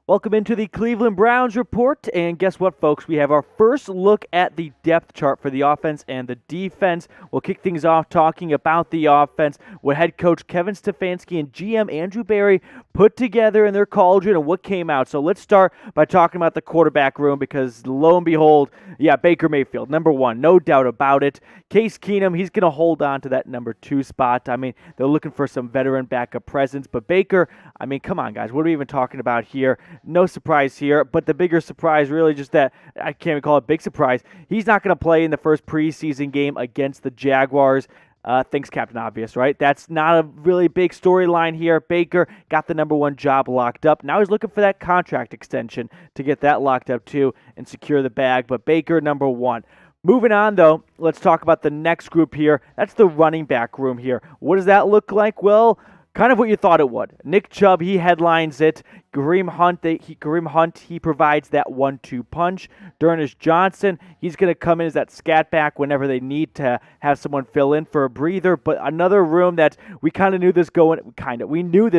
Welcome into the Cleveland Browns report, and guess what, folks? We have our first look at the depth chart for the offense and the defense. We'll kick things off talking about the offense, what head coach Kevin Stefanski and GM Andrew Berry put together in their cauldron and what came out. So let's start by talking about the quarterback room because lo and behold, Baker Mayfield, number one, no doubt about it. Case Keenum, he's going to hold on to that number 2 spot. I mean, they're looking for some veteran backup presence, but Baker, I mean, come on, guys, what are we even talking about here? No surprise here, but the bigger surprise really just that, I can't even call it big surprise, he's not going to play in the first preseason game against the Jaguars. Thanks, Captain Obvious, right? That's not a really big storyline here. Baker got the number 1 job locked up. Now he's looking for that contract extension to get that locked up too and secure the bag, but Baker, number 1. Moving on, though, let's talk about the next group here. That's the running back room here. What does that look like? Well, kind of what you thought it would. Nick Chubb, he headlines it. Kareem Hunt, he provides that 1-2 punch. D'Ernest Johnson, he's going to come in as that scat back whenever they need to have someone fill in for a breather. But another room that we knew this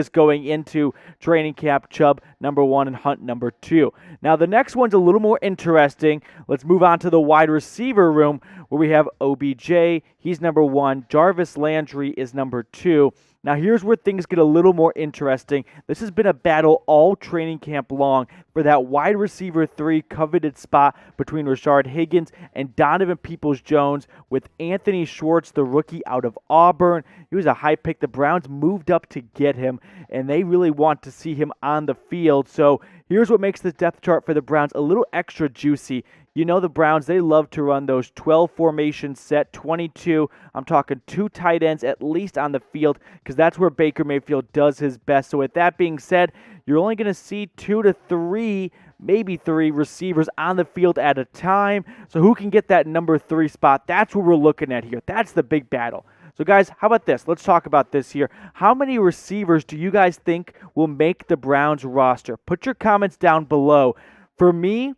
going into training camp, Chubb number 1 and Hunt number 2. Now the next one's a little more interesting. Let's move on to the wide receiver room where we have OBJ, he's number 1. Jarvis Landry is number 2. Now here's where things get a little more interesting. This has been a battle all training camp long for that wide receiver 3 coveted spot between Rashard Higgins and Donovan Peoples-Jones with Anthony Schwartz, the rookie out of Auburn. He was a high pick. The Browns moved up to get him, and they really want to see him on the field. So here's what makes this depth chart for the Browns a little extra juicy. You know the Browns, they love to run those 12 formation set, 22. I'm talking 2 tight ends at least on the field because that's where Baker Mayfield does his best. So with that being said, you're only going to see 2 to 3, maybe 3 receivers on the field at a time. So who can get that number 3 spot? That's what we're looking at here. That's the big battle. So guys, how about this? Let's talk about this here. How many receivers do you guys think will make the Browns roster? Put your comments down below. For me,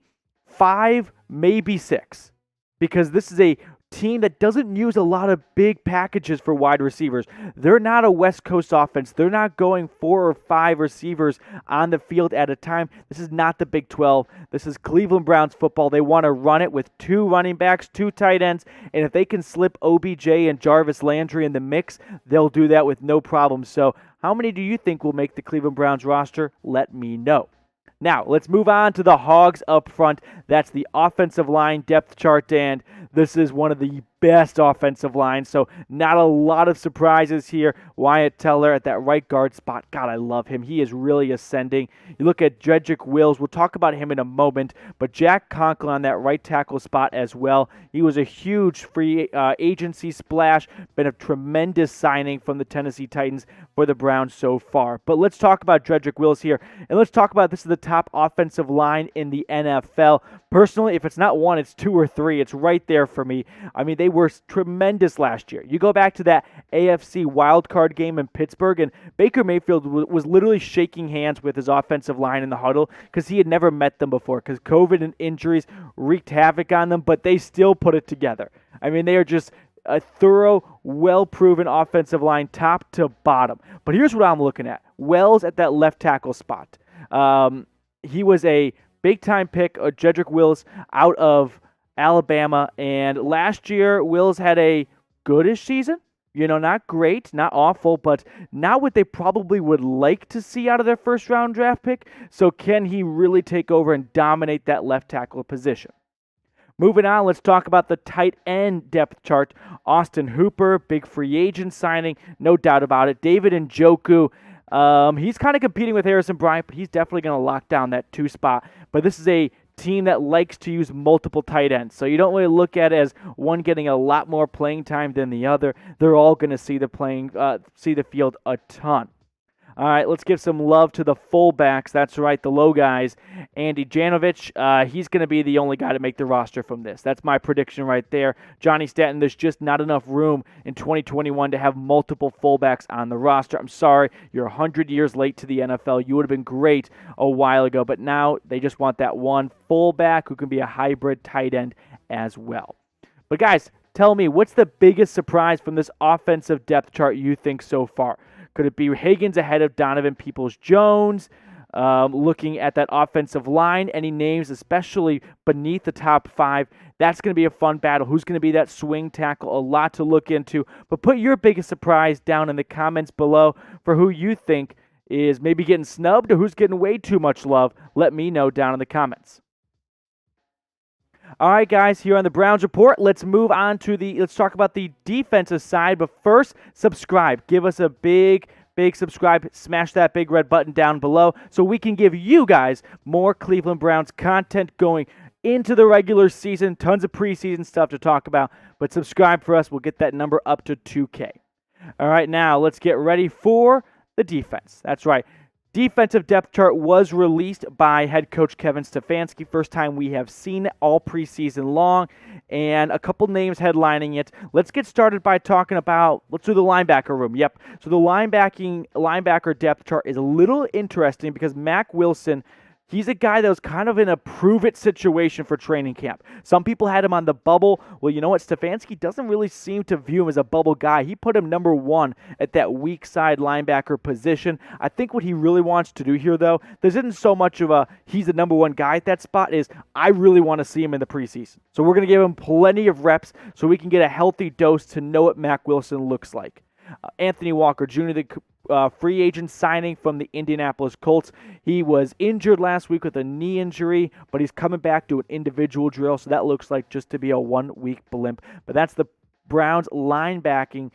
5, maybe 6, because this is a team that doesn't use a lot of big packages for wide receivers. They're not a West Coast offense. They're not going 4 or 5 receivers on the field at a time. This is not the Big 12. This is Cleveland Browns football. They want to run it with 2 running backs, 2 tight ends, and if they can slip OBJ and Jarvis Landry in the mix, they'll do that with no problem. So how many do you think will make the Cleveland Browns roster? Let me know. Now, let's move on to the Hogs up front. That's the offensive line depth chart, and this is one of the best offensive lines, so not a lot of surprises here. Wyatt Teller at that right guard spot. God, I love him. He is really ascending. You look at Jedrick Wills. We'll talk about him in a moment, but Jack Conklin on that right tackle spot as well. He was a huge free agency splash. Been a tremendous signing from the Tennessee Titans for the Browns so far. But let's talk about Jedrick Wills here, and let's talk about this is the top offensive line in the NFL. Personally, if it's not 1, it's 2 or 3. It's right there for me. I mean, they were tremendous last year. You go back to that AFC wildcard game in Pittsburgh, and Baker Mayfield was literally shaking hands with his offensive line in the huddle because he had never met them before because COVID and injuries wreaked havoc on them, but they still put it together. I mean, they are just a thorough, well-proven offensive line top to bottom. But here's what I'm looking at. Wells at that left tackle spot. He was a big-time pick, Jedrick Wills, out of Alabama, and last year Wills had a goodish season. You know, not great, not awful, but not what they probably would like to see out of their first-round draft pick. So can he really take over and dominate that left tackle position? Moving on, let's talk about the tight end depth chart. Austin Hooper, big free agent signing, no doubt about it. David Njoku, he's kind of competing with Harrison Bryant, but he's definitely going to lock down that 2 spot. But this is a team that likes to use multiple tight ends. So you don't really look at it as one getting a lot more playing time than the other. They're all going to see the field a ton. All right, let's give some love to the fullbacks. That's right, the low guys. Andy Janovich, he's going to be the only guy to make the roster from this. That's my prediction right there. Johnny Stanton, there's just not enough room in 2021 to have multiple fullbacks on the roster. I'm sorry, you're 100 years late to the NFL. You would have been great a while ago, but now they just want that one fullback who can be a hybrid tight end as well. But guys, tell me, what's the biggest surprise from this offensive depth chart you think so far? Could it be Higgins ahead of Donovan Peoples-Jones? looking at that offensive line. Any names, especially beneath the top 5, that's going to be a fun battle. Who's going to be that swing tackle? A lot to look into. But put your biggest surprise down in the comments below for who you think is maybe getting snubbed or who's getting way too much love. Let me know down in the comments. All right, guys, here on the Browns Report, let's move on to let's talk about the defensive side. But first, subscribe. Give us a big subscribe. Smash that big red button down below so we can give you guys more Cleveland Browns content going into the regular season. Tons of preseason stuff to talk about. But subscribe for us. We'll get that number up to 2K. All right, now let's get ready for the defense. That's right. Defensive depth chart was released by head coach Kevin Stefanski. First time we have seen it all preseason long, and a couple names headlining it. Let's get started by talking about, let's do the linebacker room. Yep. So the linebacker depth chart is a little interesting because Mack Wilson, he's a guy that was kind of in a prove-it situation for training camp. Some people had him on the bubble. Well, you know what? Stefanski doesn't really seem to view him as a bubble guy. He put him number 1 at that weak side linebacker position. I think what he really wants to do here, though, this isn't so much of he's the number 1 guy at that spot, is I really want to see him in the preseason. So we're going to give him plenty of reps so we can get a healthy dose to know what Mack Wilson looks like. Anthony Walker Jr., the free agent signing from the Indianapolis Colts. He was injured last week with a knee injury, but he's coming back to an individual drill, so that looks like just to be a 1-week blimp. But that's the Browns linebacking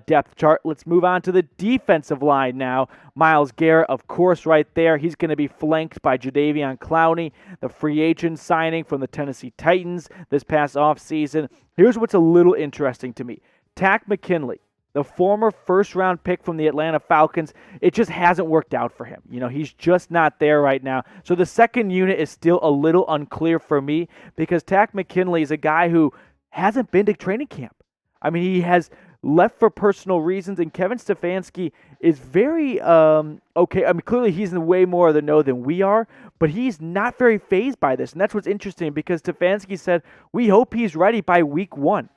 depth chart. Let's move on to the defensive line now. Myles Garrett, of course, right there. He's going to be flanked by Jadeveon Clowney, the free agent signing from the Tennessee Titans this past offseason. Here's what's a little interesting to me. Takk McKinley, the former first-round pick from the Atlanta Falcons, it just hasn't worked out for him. You know, he's just not there right now. So the second unit is still a little unclear for me because Takk McKinley is a guy who hasn't been to training camp. I mean, he has left for personal reasons, and Kevin Stefanski is very okay. I mean, clearly he's in way more of the know than we are, but he's not very fazed by this. And that's what's interesting because Stefanski said, we hope he's ready by week 1.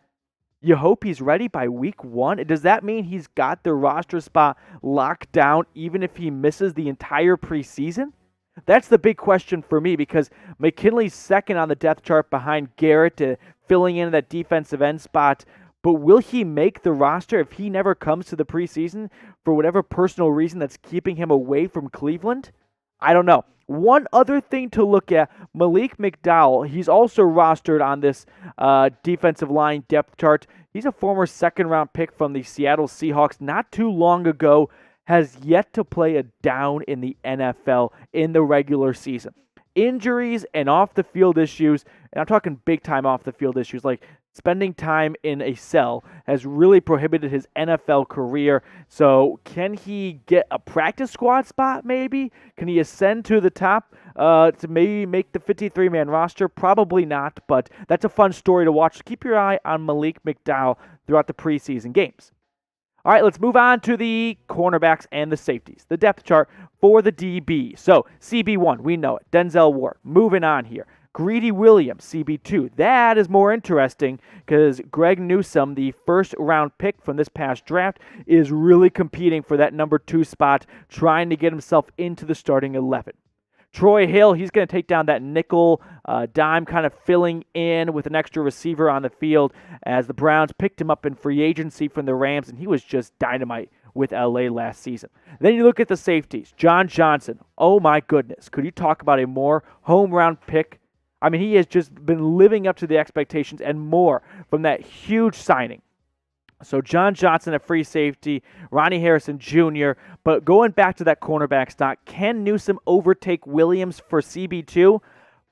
You hope he's ready by week 1? Does that mean he's got the roster spot locked down even if he misses the entire preseason? That's the big question for me because McKinley's second on the depth chart behind Garrett filling in that defensive end spot. But will he make the roster if he never comes to the preseason for whatever personal reason that's keeping him away from Cleveland? I don't know. One other thing to look at, Malik McDowell, he's also rostered on this defensive line depth chart. He's a former second-round pick from the Seattle Seahawks not too long ago, has yet to play a down in the NFL in the regular season. Injuries and off-the-field issues, and I'm talking big-time off-the-field issues, like spending time in a cell has really prohibited his NFL career. So can he get a practice squad spot maybe? Can he ascend to the top to maybe make the 53-man roster? Probably not, but that's a fun story to watch. So keep your eye on Malik McDowell throughout the preseason games. All right, let's move on to the cornerbacks and the safeties. The depth chart for the DB. So CB1, we know it. Denzel Ward. Moving on here. Greedy Williams, CB2. That is more interesting because Greg Newsome, the first-round pick from this past draft, is really competing for that number 2 spot, trying to get himself into the starting 11. Troy Hill, he's going to take down that nickel dime, kind of filling in with an extra receiver on the field as the Browns picked him up in free agency from the Rams, and he was just dynamite with LA last season. Then you look at the safeties. John Johnson, oh my goodness. Could you talk about a more home-run pick? I mean, he has just been living up to the expectations and more from that huge signing. So John Johnson at free safety, Ronnie Harrison Jr., but going back to that cornerback stock, can Newsome overtake Williams for CB2?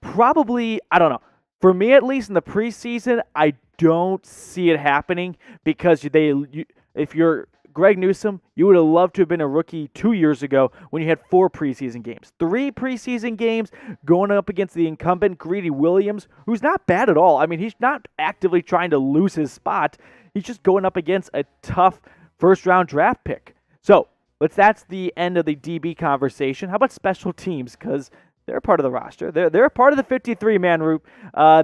Probably, I don't know. For me, at least in the preseason, I don't see it happening because if you're Greg Newsome, you would have loved to have been a rookie 2 years ago when you had 4 preseason games. 3 preseason games going up against the incumbent Greedy Williams, who's not bad at all. I mean, he's not actively trying to lose his spot. He's just going up against a tough first-round draft pick. So that's the end of the DB conversation. How about special teams? Because they're part of the roster. They're a part of the 53-man group.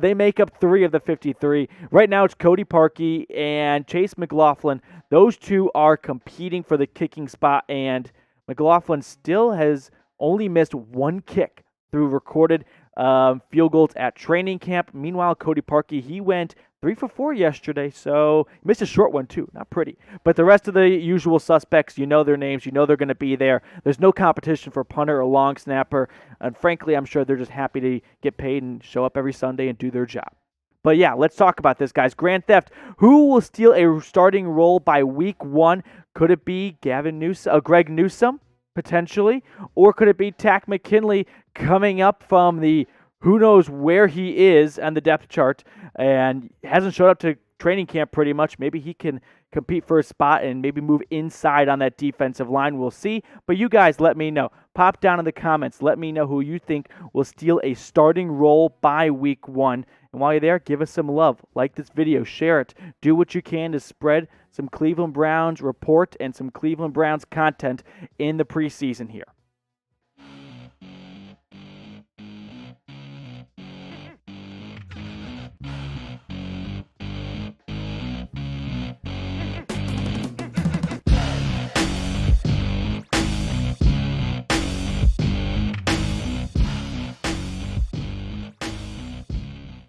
They make up 3 of the 53. Right now it's Cody Parkey and Chase McLaughlin. Those 2 are competing for the kicking spot, and McLaughlin still has only missed one kick through recorded field goals at training camp. Meanwhile, Cody Parkey, he went 3 for 4 yesterday, so he missed a short one too. Not pretty. But the rest of the usual suspects, you know their names, you know they're going to be there. There's no competition for punter or long snapper, and frankly, I'm sure they're just happy to get paid and show up every Sunday and do their job. But yeah, let's talk about this, guys. Grand theft. Who will steal a starting role by week 1? Could it be Greg Newsome, potentially? Or could it be Takk McKinley coming up from the who knows where he is on the depth chart and hasn't showed up to training camp pretty much? Maybe he can compete for a spot and maybe move inside on that defensive line. We'll see. But you guys let me know. Pop down in the comments. Let me know who you think will steal a starting role by week 1. And while you're there, give us some love. Like this video. Share it. Do what you can to spread some Cleveland Browns report and some Cleveland Browns content in the preseason here.